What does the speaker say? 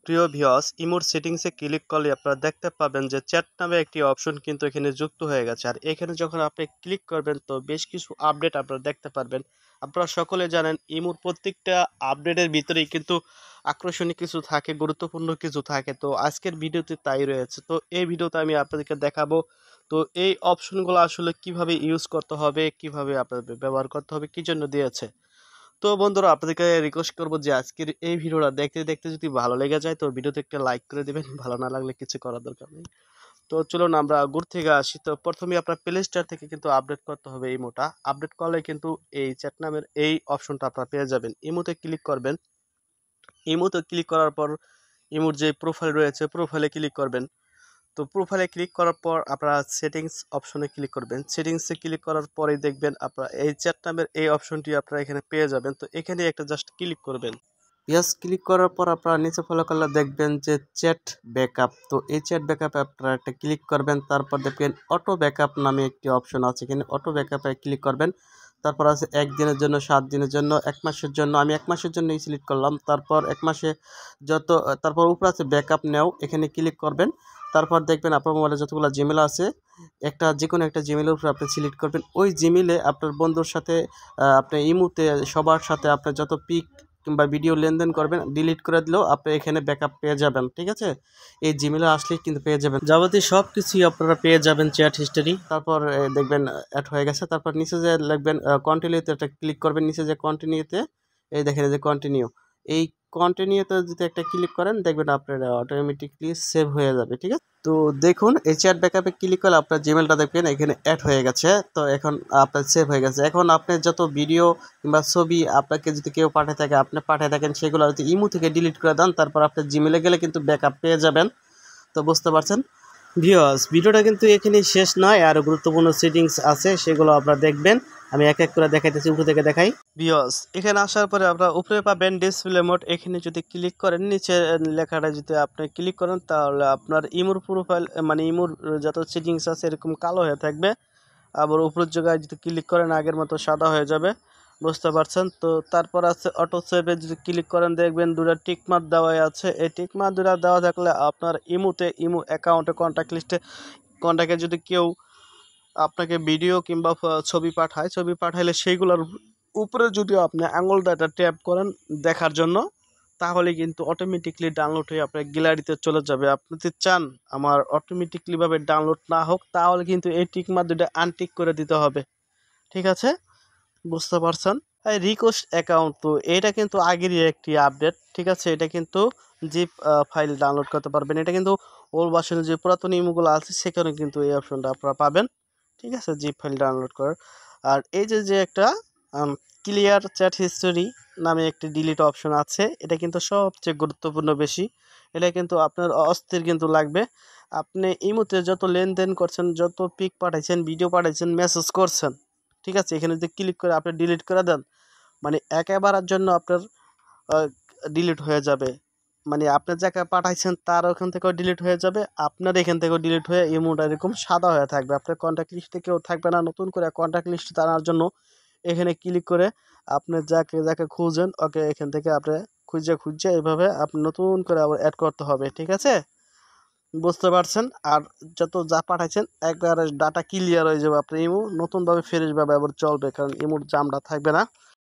প্রিয় ভিউয়ার্স, ইমোর সেটিংসে ক্লিক করলে আপনারা দেখতে পাবেন যে চ্যাট নামে একটি অপশন কিন্তু এখানে যুক্ত হয়ে গেছে। আর এখানে যখন আপনি ক্লিক করবেন তো বেশ কিছু আপডেট আপনারা দেখতে পারবেন। আপনারা সকলে জানেন ইমোর প্রত্যেকটা আপডেটের ভিতরেই কিন্তু আকর্ষণীয় কিছু থাকে, গুরুত্বপূর্ণ কিছু থাকে। তো আজকের ভিডিওতে তাই রয়েছে। তো এই ভিডিওতে আমি আপনাদেরকে দেখাবো তো এই অপশনগুলো আসলে কিভাবে ইউজ করতে হবে, কিভাবে আপনাদের ব্যবহার করতে হবে, কি জন্য দিয়েছে। তো বন্ধুরা, আপনাদেরকে রিকোয়েস্ট করবো যে আজকের এই ভিডিওটা দেখতে দেখতে যদি ভালো লেগে যায় তো ভিডিওতে একটা লাইক করে দিবেন। ভালো না লাগলে কিছু করার দরকার নেই। তো চলুন আমরা ঘুর থেকে আসি। তো প্রথমে আপনার প্লে স্টোর থেকে কিন্তু আপডেট করতে হবে ইমোটা। আপডেট করলে কিন্তু এই চ্যাট নামের এই অপশনটা আপনারা পেয়ে যাবেন। ইমোতে ক্লিক করবেন। ইমোতে ক্লিক করার পর ইমোর যে প্রোফাইল রয়েছে প্রোফাইলে ক্লিক করবেন। তো প্রোফাইলে ক্লিক করার পর আপনারা সেটিংস অপশনে ক্লিক করবেন। সেটিংসে ক্লিক করার পরেই দেখবেন আপনারা এই চ্যাট নামের এই অপশনটি আপনারা এখানে পেয়ে যাবেন। তো এখানে একটা জাস্ট ক্লিক করবেন। ইয়াস ক্লিক করার পর আপনারা নিচে ফলো করলে দেখবেন যে চ্যাট ব্যাকআপ। তো এই চ্যাট ব্যাকআপে আপনারা একটা ক্লিক করবেন। তারপর দেখবেন অটো ব্যাকআপ নামে একটি অপশন আছে, এখানে অটো ব্যাকআপে ক্লিক করবেন। তারপর আছে 1 দিনের জন্য, 7 দিনের জন্য, 1 মাসের জন্য। আমি 1 মাসের জন্যই সিলেক্ট করলাম। তারপর 1 মাসে যত, তারপর উপরে আছে ব্যাকআপ নেও, এখানে ক্লিক করবেন। তারপর দেখবেন আপনার মোবাইলে যতগুলো জিমেল আছে একটা যেকোনো একটা জিমেলের উপরে আপনি সিলেক্ট করবেন। ওই জিমেলে আপনার বন্ধুর সাথে আপনি ইমুতে সবার সাথে আপনার যত পিক কিংবা ভিডিও লেনদেন করবেন ডিলিট করে দিলেও আপনি এখানে ব্যাকআপ পেয়ে যাবেন। ঠিক আছে, এই জিমেলে আসলেই কিন্তু পেয়ে যাবেন যাবতীয় সব কিছুই আপনারা পেয়ে যাবেন চ্যাট হিস্টোরি। তারপর দেখবেন অ্যাড হয়ে গেছে। তারপর নিচে যে লিখবেন কন্টিনিউতে একটা ক্লিক করবেন। নিচে যে কন্টিনিউতে এই দেখেন যে কন্টিনিউ, এই কন্টিনিউতে যদি একটা ক্লিক করেন দেখবেন আপনার অটোমেটিকলি সেভ হয়ে যাবে। ঠিক আছে, তো দেখুন এই চ্যাট ব্যাকআপে ক্লিক করলে আপনার জিমেলটা দেখবেন এখানে অ্যাড হয়ে গেছে। তো এখন আপনার সেভ হয়ে গেছে। এখন আপনি যত ভিডিও কিংবা ছবি আপনাকে যদি কেউ পাঠিয়ে থাকে, আপনি পাঠিয়ে থাকেন, সেগুলো যদি ইমো থেকে ডিলিট করে দেন তারপর আপনার জিমেলে গেলে কিন্তু ব্যাকআপ পেয়ে যাবেন। তো বুঝতে পারছেন ভিউয়ার্স, ভিডিওটা কিন্তু এখানেই শেষ নয়, আরও গুরুত্বপূর্ণ সেটিংস আছে, সেগুলো আপনারা দেখবেন। আমি এক এক করে দেখাইতেছি, উপর থেকে দেখাই। ভিউয়ার্স, এখানে আসার পরে আপনারা উপরে পাবেন ডিসপ্লে মোড। এখানে যদি ক্লিক করেন, নিচে লেখাটা যদি আপনি ক্লিক করেন তাহলে আপনার ইমোর প্রোফাইল মানে ইমোর যত সেটিংস আছে এরকম কালো হয়ে থাকবে। আবার উপরের জায়গায় যদি ক্লিক করেন আগের মতো সাদা হয়ে যাবে। বুঝতে পারছেন তো। তারপর আছে অটো সেভে যদি ক্লিক করেন দেখবেন দুটো টিকমার্ক দেওয়া আছে। এই টিকমার্ক দুটো দেওয়া থাকলে আপনার ইমোতে ইমো অ্যাকাউন্টে কন্ট্যাক্ট লিস্টে কন্ট্যাক্টে যদি কেউ আপনাকে ভিডিও কিংবা ছবি পাঠায়, ছবি পাঠাইলে সেইগুলোর উপরে যদি আপনি আঙুলটা ট্যাপ করেন দেখার জন্য, তাহলে কিন্তু অটোমেটিকলি ডাউনলোড হয়ে আপনার গ্যালারিতে চলে যাবে। আপনি যদি চান আমার অটোমেটিকলিভাবে ডাউনলোড না হোক তাহলে কিন্তু এই টিকমার্ক দুটো আনটিক করে দিতে হবে। ঠিক আছে, বুঝতে পারছেন। এই রিকোয়েস্ট অ্যাকাউন্ট তো এটা কিন্তু আগেরই একটি আপডেট। ঠিক আছে, এটা কিন্তু জিপ ফাইল ডাউনলোড করতে পারবেন। এটা কিন্তু ওল্ড ভার্সনের যে পুরাতন ইমোগুলো আছে সেখানে কিন্তু এই অপশনটা আপনারা পাবেন। ঠিক আছে, জিপ ফাইল ডাউনলোড করার। আর এই যে যে একটা ক্লিয়ার চ্যাট হিস্টোরি নামে একটি ডিলিট অপশন আছে, এটা কিন্তু সবচেয়ে গুরুত্বপূর্ণ বেশি। এটা কিন্তু আপনার অস্থির কিন্তু লাগবে। আপনি ইমোতে যত লেনদেন করছেন, যত পিক পাঠাইছেন, ভিডিও পাঠাইছেন, মেসেজ করছেন, ঠিক আছে, এখানে যদি ক্লিক করে আপনি ডিলিট করে দেন মানে একেবারের জন্য আপনার ডিলিট হয়ে যাবে। মানে আপনি যাকে পাঠাইছেন তার ওখান থেকেও ডিলিট হয়ে যাবে, আপনার এখান থেকেও ডিলিট হয়ে ইমোটা এরকম সাদা হয়ে থাকবে। আপনার কন্ট্যাক্ট লিস্টে কেউ থাকবে না। নতুন করে কন্ট্যাক্ট লিস্টে টানার জন্য এখানে ক্লিক করে আপনি যাকে যাকে খুঁজেন ওকে এখান থেকে আপনি খুঁজে খুঁজে এইভাবে আপনি নতুন করে আবার অ্যাড করতে হবে। ঠিক আছে, বুঝতে পারছেন। আর যত যা পাঠাইছেন একবারে ডাটা ক্লিয়ার হয়ে যাবে। আপনার ইমো নতুনভাবে ফ্রেশভাবে আবার চলবে, কারণ ইমোর জামটা থাকবে না।